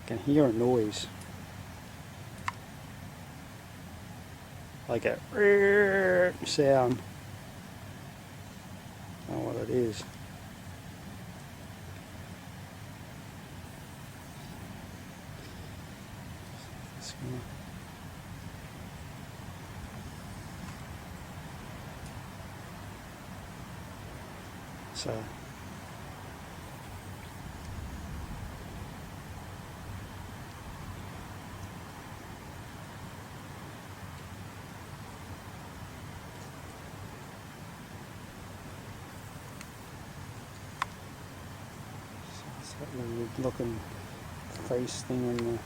can hear a noise. Like a sound. I don't know what it is. So it's that weird looking face thing in the